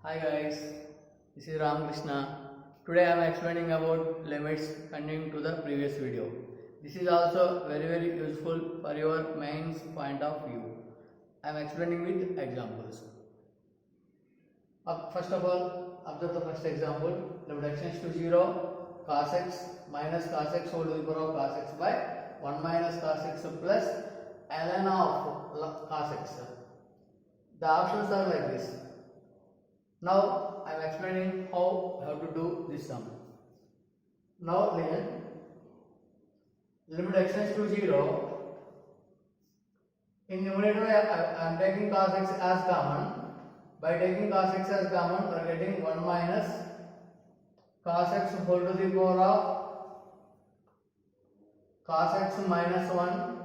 Hi guys, this is Ramakrishna. Today I am explaining about limits continuing to the previous video. This is also very useful for your mains point of view. I am explaining with examples. First of all, observe the first example. Limit x tends to 0, cos x minus cos x whole to the power of cos x by 1 minus cos x plus ln of cos x. The options are like this. Now I am explaining how we have to do this sum. Now listen, limit x tends to 0. In numerator I am taking cos x as common. By taking cos x as common, we are getting 1 minus cos x whole to the power of cos x minus 1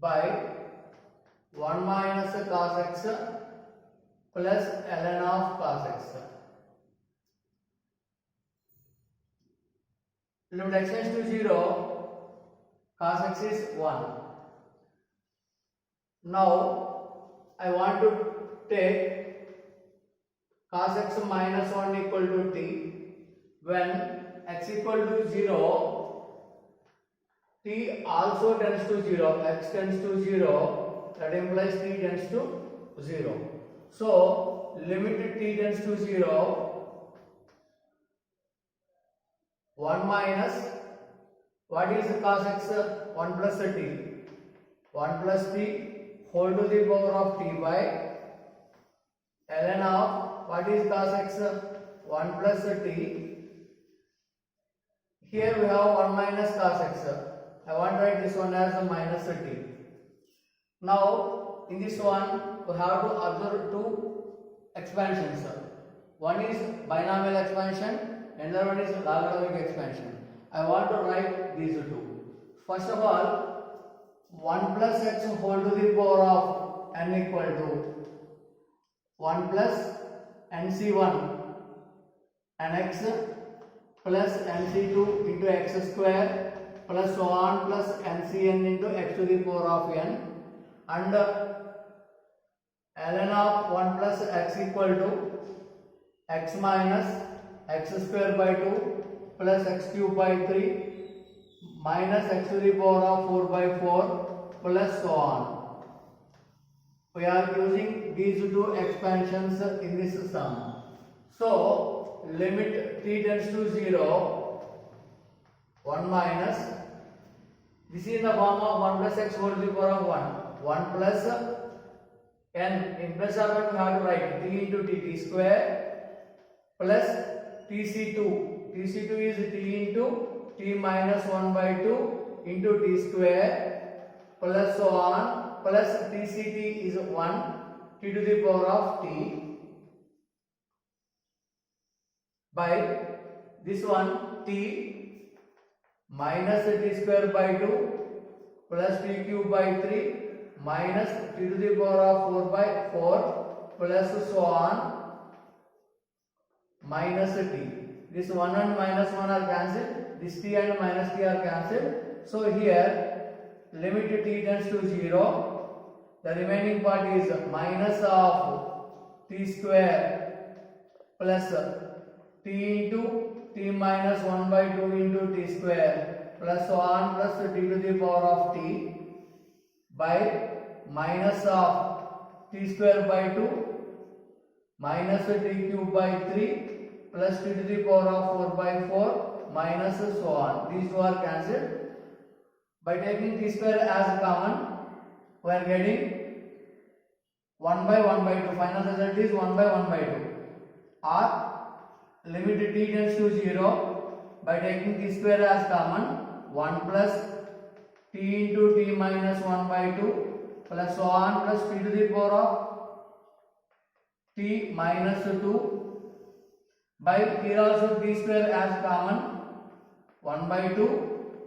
by 1 minus cos x plus ln of cos x. Limit x tends to 0, cos x is 1. Now I want to take cos x minus 1 equal to t. When x equal to 0, t also tends to 0, x tends to 0, that implies t tends to 0. So limit t tends to 0, 1 minus, what is cos x? 1 plus t, 1 plus t whole to the power of t by ln of, what is cos x? 1 plus t. Here we have 1 minus cos x. I want to write this one as a minus t. Now in this one we have to observe two expansions. One is binomial expansion, another one is logarithmic expansion. I want to write these two. First of all, 1 plus x whole to the power of n equal to 1 plus nc1 nx plus nc2 into x square plus so on plus ncn into x to the power of n, and ln of 1 plus x equal to x minus x square by 2 plus x cube by 3 minus x to the power of 4 by 4 plus so on. We are using these two expansions in this sum. So limit t tends to 0, 1 minus, this is in the form of 1 plus x whole to the power of 1 plus n, in place of that we have to write t into t square plus tc2 is t into t minus 1 by 2 into t square plus so on plus tct is 1 t to the power of t by this one t minus t square by 2 plus t cube by 3 minus t to the power of 4 by 4 plus so on minus t. This 1 and minus 1 are cancelled, this t and minus t are cancelled. So here limit t tends to 0, the remaining part is minus of t square plus t into t minus 1 by 2 into t square plus so on plus t to the power of t by minus of t square by 2 minus t cube by 3 plus t to the power of 4 by 4 minus so on. These two are cancelled. By taking t square as common, we are getting 1 by 1 by 2. Final result is 1 by 1 by 2. Or limit t tends to 0. By taking t square as common, 1 plus t into t minus 1 by 2 plus so on plus t to the power of t minus 2 by here also t square as common, 1 by 2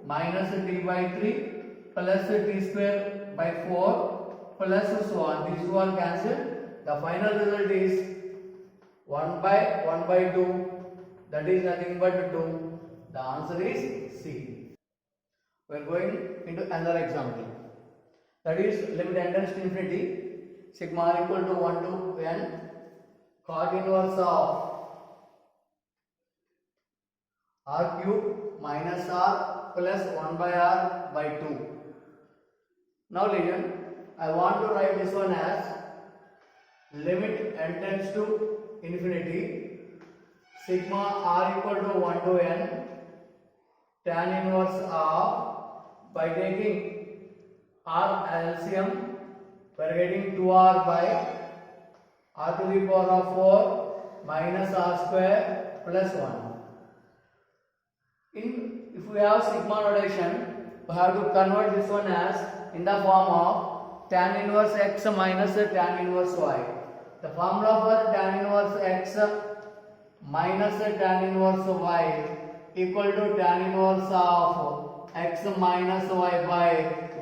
minus t by 3 plus t square by 4 plus so on. These two are cancelled. The final result is 1 by 1 by 2, that is nothing but 2. The answer is C. We are going into another example. That is limit n tends to infinity, sigma r equal to 1 to n cot inverse of r cube minus r plus 1 by r by 2. Now listen, I want to write this one as limit n tends to infinity sigma r equal to 1 to n tan inverse of, by taking r LCM we are getting 2r by r to the power of 4 minus r square plus 1. If we have sigma notation, we have to convert this one as in the form of tan inverse x minus tan inverse y. The formula for tan inverse x minus tan inverse y equal to tan inverse of x minus y by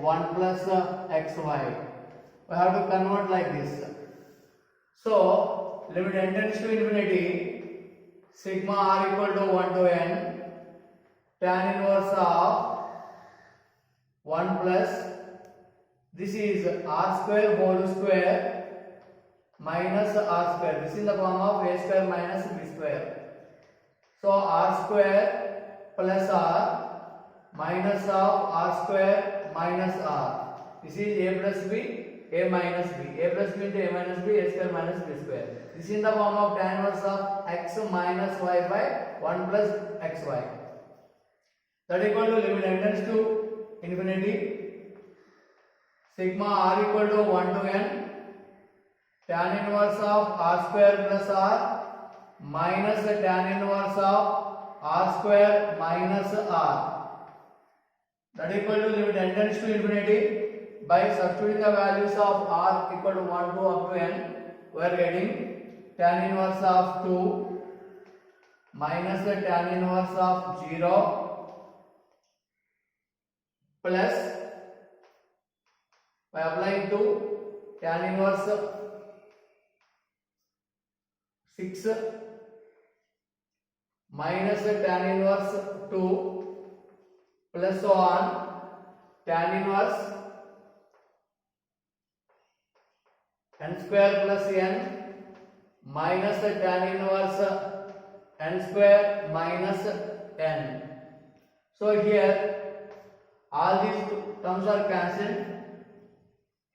1 plus xy. We have to convert like this. So limit n tends to infinity sigma r equal to 1 to n tan inverse of 1 plus, this is r square whole square minus r square. This is in the form of a square minus b square. So r square plus r minus of r square minus r. This is a plus b, a minus b. A plus b into a minus b, a square minus b square. This is in the form of tan inverse of x minus y by 1 plus xy. That equal to limit n tends to infinity sigma r equal to 1 to n tan inverse of r square plus r minus tan inverse of r square minus r. That equal to limit n tends to infinity. By substituting the values of r equal to 1 to up to n, we are getting tan inverse of 2 minus tan inverse of 0 plus, by applying 2, tan inverse 6 minus tan inverse 2 plus so on tan inverse n square plus n minus tan inverse n square minus n. So here all these terms are cancelled.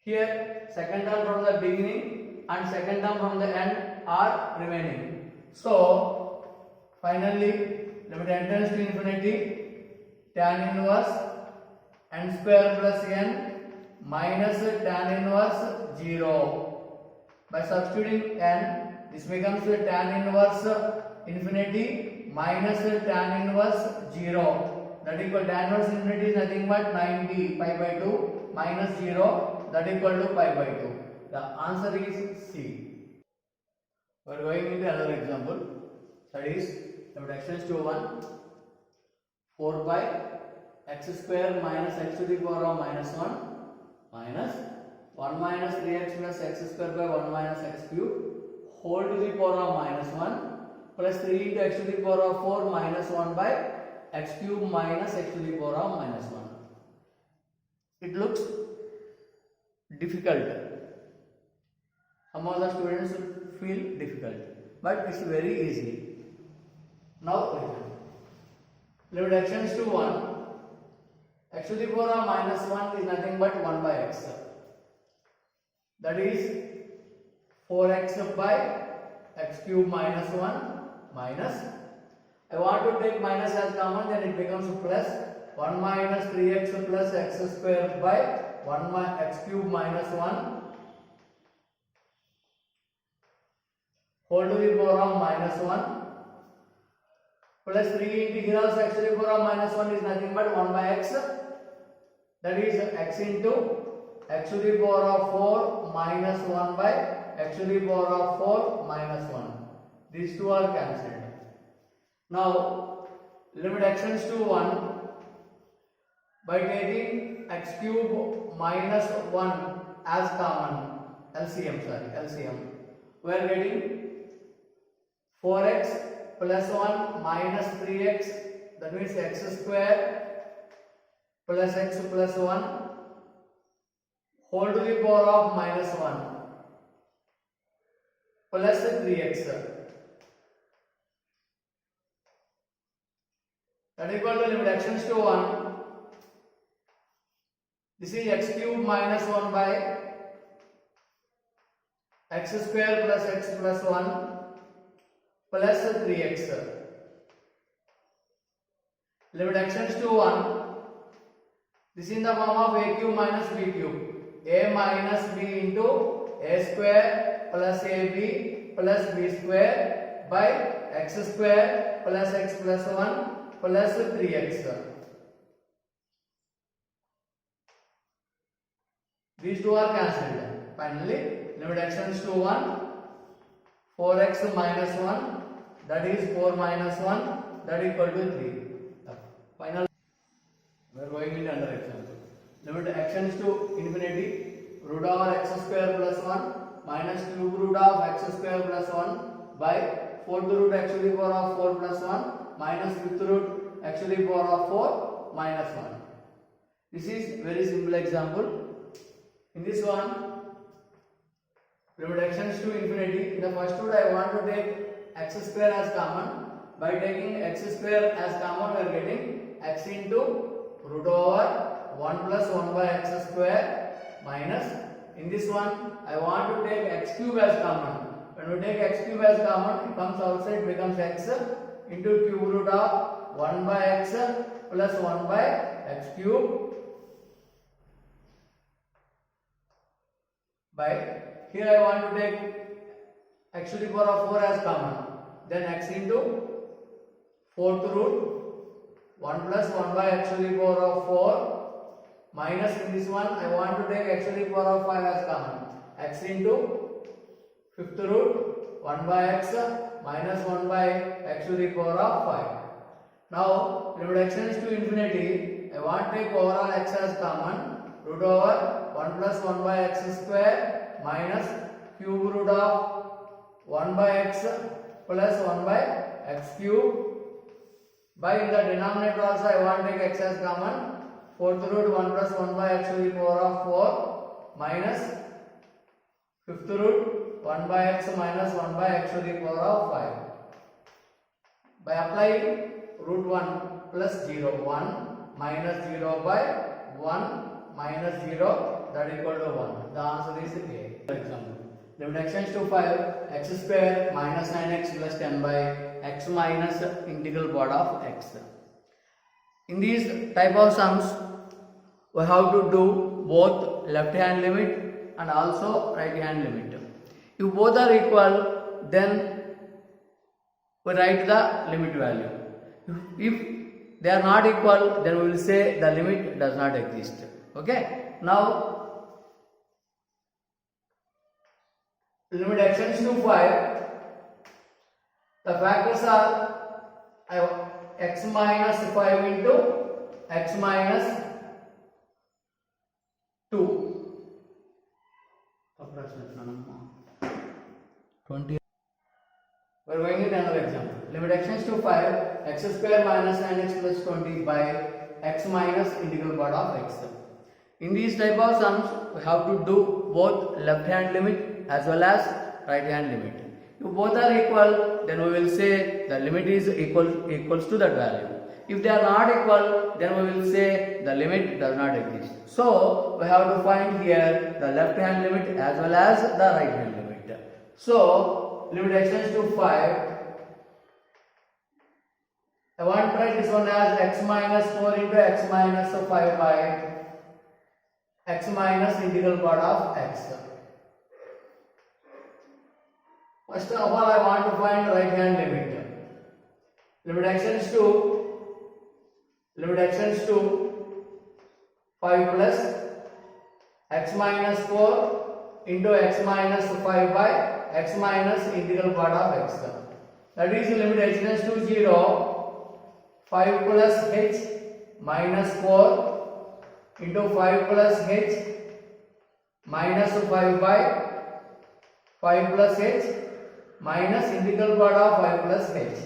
Here second term from the beginning and second term from the end are remaining. So finally limit n tends to infinity tan inverse n square plus n minus tan inverse 0. By substituting n, this becomes tan inverse infinity minus tan inverse 0. That equal tan inverse infinity is nothing but 90 pi by 2 minus 0, that equal to pi by 2. The answer is C. We are going into another example, that is limit x tends to 1 4 by x square minus x to the power of minus 1 minus 1 minus 3x plus x square by 1 minus x cube whole to the power of minus 1 plus 3 into x to the power of 4 minus 1 by x cube minus x to the power of minus 1. It looks difficult. Some of the students feel difficult, but it's very easy. Now limit x tends to 1, x to the power of minus 1 is nothing but 1 by x. That is 4x by x cube minus 1 minus, I want to take minus as common, then it becomes plus 1 minus 3x plus x square by 1 x cube minus 1 whole to the power of minus 1 plus 3 into here also x to the power of minus 1 is nothing but 1 by x, that is x into x to the power of 4 minus 1 by x to the power of 4 minus 1. These two are cancelled. Now limit x tends to 1 by taking x cube minus 1 as common, LCM, we are getting 4x plus 1 minus 3x, that means x square plus x plus 1 whole to the power of minus 1 plus 3x. That equal to limit x tends to 1. This is x cube minus 1 by x square plus x plus 1 plus 3x. Limit x tends to 1. This is in the form of a cube minus b cube. A minus b into a square plus ab plus b square by x square plus x plus 1 plus 3x. These two are cancelled. Finally, limit x tends to 1, 4x minus 1, that is 4 minus 1, that equal to 3. Final, we are going into another example. Limit x tends to infinity, root over x square plus 1 minus cube root of x square plus 1 by 4th root x to the power of 4 plus 1 minus 5th root x to the power of 4 minus 1. This is very simple example. In this one, limit x tends to infinity. In the first root, I want to take x square as common. By taking x square as common, we are getting x into root over 1 plus 1 by x square minus. In this one, I want to take x cube as common. When we take x cube as common, it comes outside, becomes x into cube root of 1 by x plus 1 by x cube. By here I want to take x to the power of 4 as common, then x into 4th root 1 plus 1 by x to the power of 4 minus in this one I want to take x to the power of 5 as common, x into 5th root 1 by x minus 1 by x to the power of 5. Now limit x tends to infinity, I want to take overall x as common, root over 1 plus 1 by x square minus cube root of 1 by x plus 1 by x cube. By in the denominator also I want to take x as common, 4th root 1 plus 1 by x to the power of 4 minus 5th root 1 by x minus 1 by x to the power of 5. By applying root 1 plus 0, 1 minus 0 by 1 minus 0, that equal to 1. The answer is A. For example, limit x tends to 5, x square minus 9x plus 10 by x minus integral part of x. In these type of sums, we have to do both left hand limit and also right hand limit. If both are equal, then we write the limit value. If they are not equal, then we will say the limit does not exist. Okay. Now limit x tends to 5. The factors are x minus 5 into x minus 2. Approximate 20. We are going into another example. Limit x tends to 5, x square minus 9x plus 20 by x minus integral part of x. In these type of sums, we have to do both left hand limit as well as right hand limit. If both are equal, then we will say the limit is equals to that value. If they are not equal, then we will say the limit does not exist. So we have to find here the left hand limit as well as the right hand limit. So limit x tends to 5. I want to write this one as x minus 4 into x minus 5 by x minus integral part of x. First of all, I want to find right hand limit. Limit x tends to 5 plus x minus 4 into x minus 5 by x minus integral part of x. That is limit h tends to 0, 5 plus h minus 4 into 5 plus h minus 5 by 5 plus h minus integral part of 5 plus h.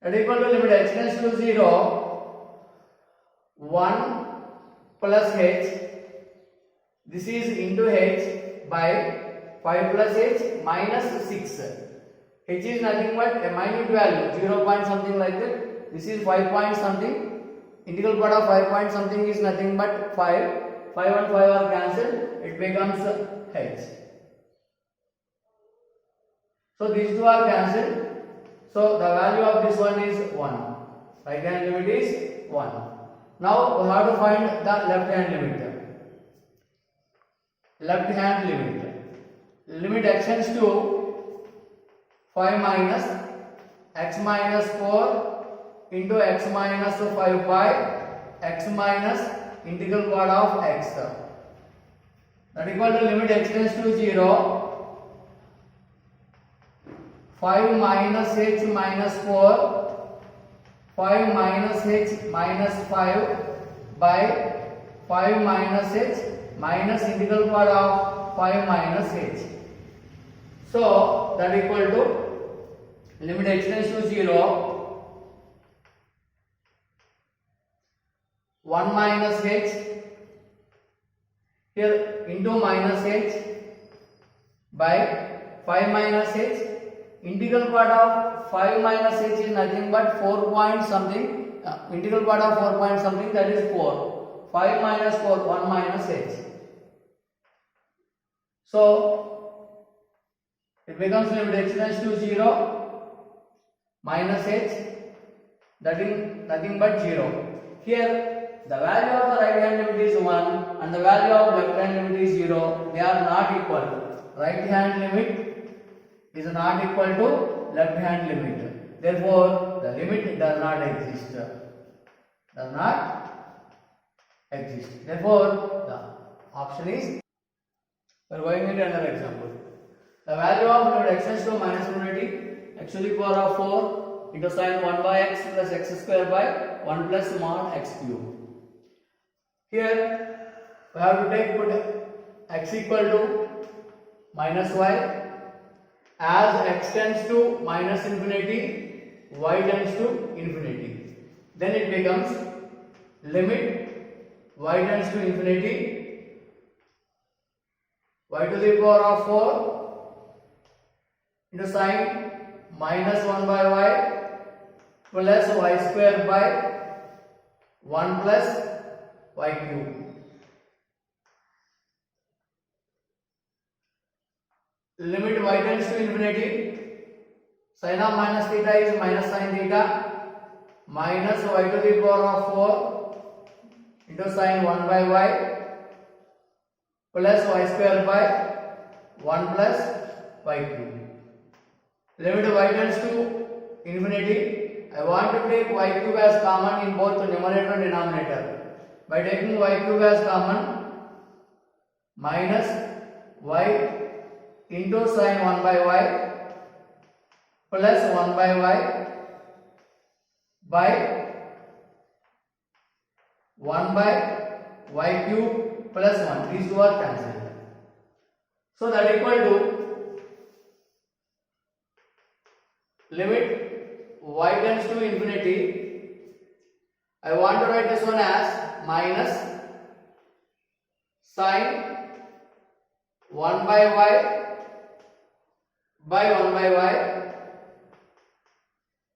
That equal to limit h tends to 0, 1 plus h, this is into h by 5 plus h minus 6. H is nothing but a minute value, 0 point something like that. This is 5 point something. Integral part of 5 point something is nothing but 5. 5 and 5 are cancelled. It becomes h. So these two are cancelled. So the value of this one is 1. Right hand limit is 1. Now we have to find the left hand limit. Left hand limit. Limit extends to 5 minus x minus 4 into x minus 5 by x minus integral part of x. That equal to limit extends to 0. 5 minus h minus 4, 5 minus h minus 5 by 5 minus h minus integral part of 5 minus h. So that equal to limit extends to 0. 1 minus h here into minus h by 5 minus h. Integral part of 5 minus h is nothing but 4 point something. Integral part of 4 point something, that is 4. 5 minus 4, 1 minus h. So it becomes limit extends to 0 minus h, that is nothing but 0. Here the value of the right hand limit is 1 and the value of left hand limit is 0. They are not equal. Right hand limit is not equal to left hand limit. Therefore the limit does not exist. Does not exist. Therefore the option is, we are going into another example. The value of limit extends to minus infinity x to the power of 4 into sin 1 by x plus x square by 1 plus mod x cube. Here we have to put x equal to minus y. As x tends to minus infinity, y tends to infinity. Then it becomes limit y tends to infinity, y to the power of 4 into sin minus 1 by y plus y square by 1 plus y cube. Limit y tends to infinity, sin of minus theta is minus sin theta minus y to the power of 4 into sin 1 by y plus y square by 1 plus y cube. Limit y tends to infinity. I want to take y cube as common in both numerator and denominator. By taking y cube as common, minus y into sin 1 by y plus 1 by y by 1 by y cube plus 1. These two are cancelled. So that equal to limit y tends to infinity. I want to write this one as minus sin 1 by y by 1 by y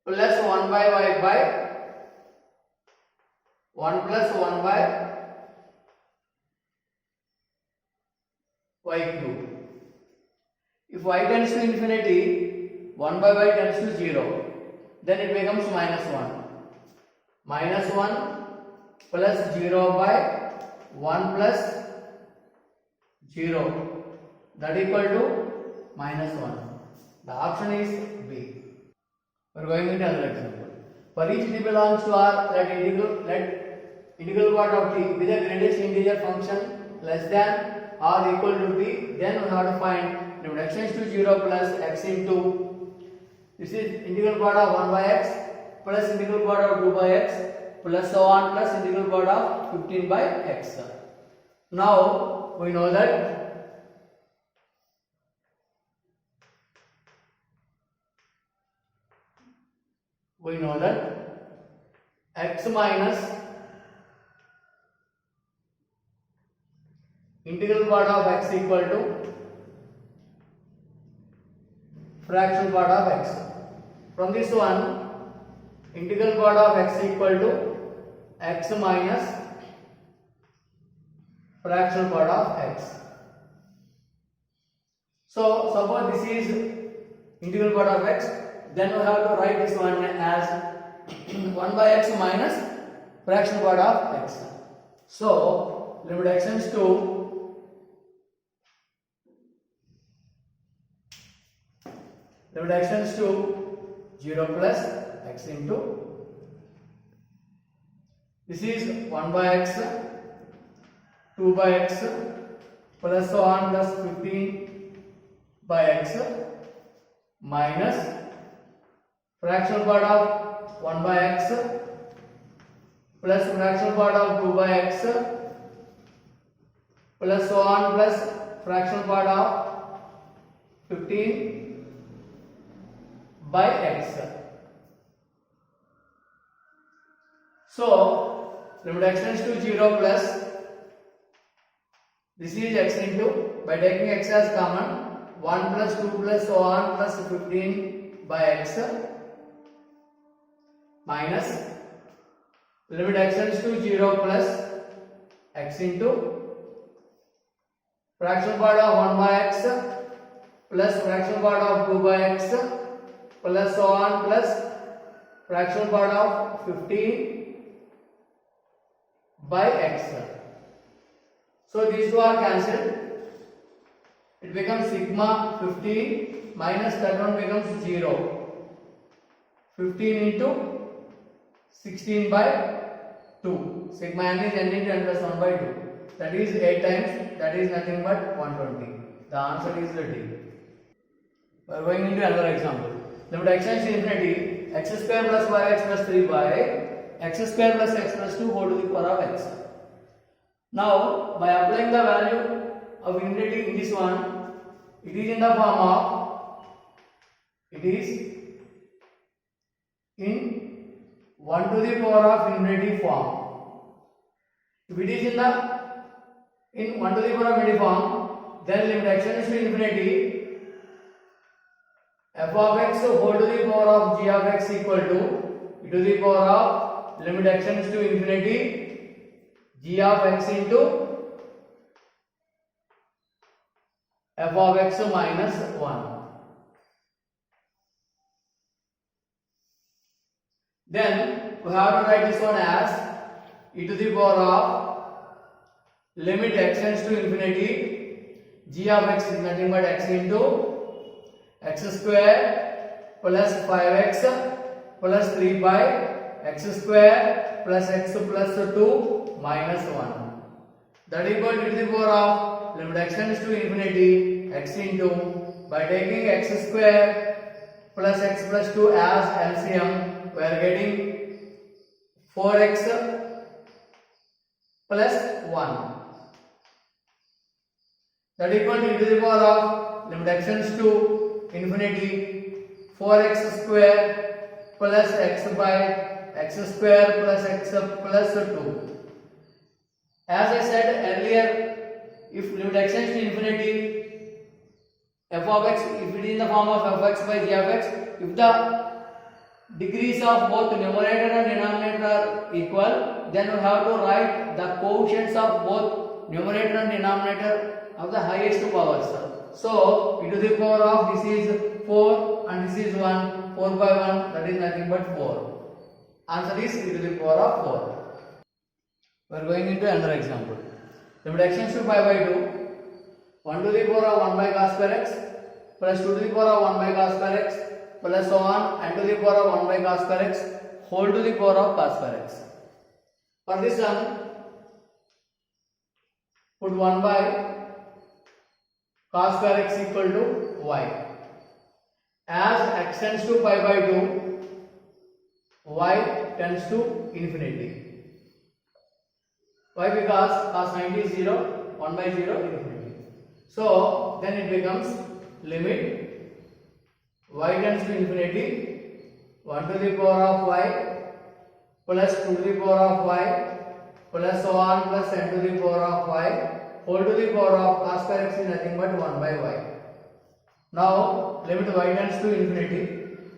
plus 1 by y by 1 plus 1 by y cube. If y tends to infinity, 1 by y tends to 0, then it becomes minus 1. Minus 1 plus 0 by 1 plus 0, that equal to minus 1. The option is B. We are going into another example. For each t belongs to R, let integral part of t be the greatest integer function less than or equal to t. Then we have to find limit x tends to 0 plus x into, this is integral part of 1 by x plus integral part of 2 by x plus so on plus integral part of 15 by x. Now we know that x minus integral part of x equal to fractional part of x. From this one, integral part of x equal to x minus fractional part of x. So suppose this is integral part of x, then we have to write this one as 1 by x minus fractional part of x. So limit x tends to 0 plus x into, this is 1 by x, 2 by x, plus so on plus 15 by x minus fractional part of 1 by x plus fractional part of 2 by x plus so on plus fractional part of 15 by x. So limit x tends to 0 plus, this is x into, by taking x as common, 1 plus 2 plus so on plus 15 by x minus limit x tends to 0 plus x into fractional part of 1 by x plus fractional part of 2 by x plus so on plus fractional part of 15 by x. So these two are cancelled. It becomes sigma 15 minus that one becomes 0. 15 into 16 by 2. Sigma n is n into n plus 1 by 2. That is 8 times. That is nothing but 120. The answer is the D. We are going into another example. Limit x tends to infinity, x square plus 5x plus 3 by x square plus x plus 2 whole to the power of x. Now, by applying the value of infinity in this one, it is in the form of, it is in 1 to the power of infinity form. If it is in 1 to the power of infinity form, then limit x tends to infinity, f of x whole to the power of g of x equal to e to the power of limit x tends to infinity g of x into f of x minus 1. Then we have to write this one as e to the power of limit x tends to infinity, g of x is nothing but x into x square plus 5x plus 3 by x square plus x plus 2 minus 1. That equal to the power of limit x tends to infinity x into, by taking x square plus x plus 2 as LCM, we are getting 4x plus 1. That equal to the power of limit x tends to infinity 4x square plus x by x square plus x plus 2. As I said earlier, if limit x tends to infinity, f of x, if it is in the form of f x by g of x, if the degrees of both numerator and denominator are equal, then we have to write the coefficients of both numerator and denominator of the highest powers. So e to the power of, this is 4 and this is 1, 4 by 1, that is nothing but 4. Answer is e to the power of 4. We are going into another example. Limit x tends to pi by 2, 1 to the power of 1 by cos square x plus 2 to the power of 1 by cos square x plus so on n to the power of 1 by cos square x whole to the power of cos square x. For this one, put 1 by cos square x equal to y. As x tends to pi by 2, y tends to infinity. Why? Because cos 90 is 0, 1 by 0 infinity. So then it becomes limit y tends to infinity 1 to the power of y plus 2 to the power of y plus so on plus n to the power of y whole to the power of cos square x is nothing but 1 by y. Now limit y tends to infinity.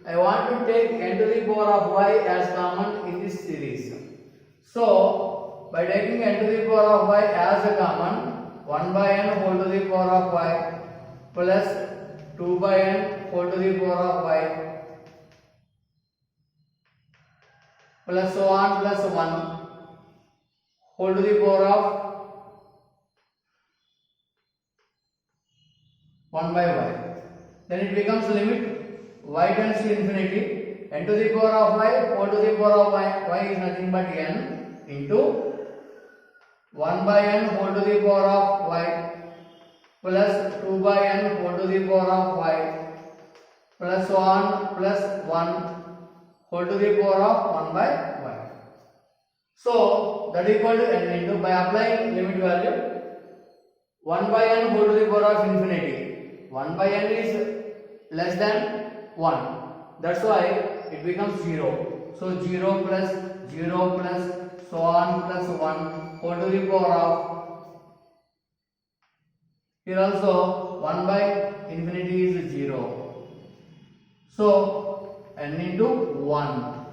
I want to take n to the power of y as common in this series. So, by taking n to the power of y as a common, 1 by n whole to the power of y plus 2 by n whole to the power of y plus so on plus 1 whole to the power of 1 by y. Then it becomes limit y tends to infinity, n to the power of y whole to the power of y is nothing but n into 1 by n whole to the power of y plus 2 by n whole to the power of y plus so on plus 1 whole to the power of 1 by y. So that equal to n into, by applying limit value, 1 by n whole to the power of infinity, 1 by n is less than 1, that's why it becomes 0. So 0 plus so on plus 1 whole to the power of, here also 1 by infinity is 0. So n into 1,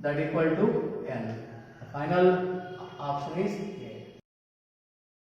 that equal to n. The final option is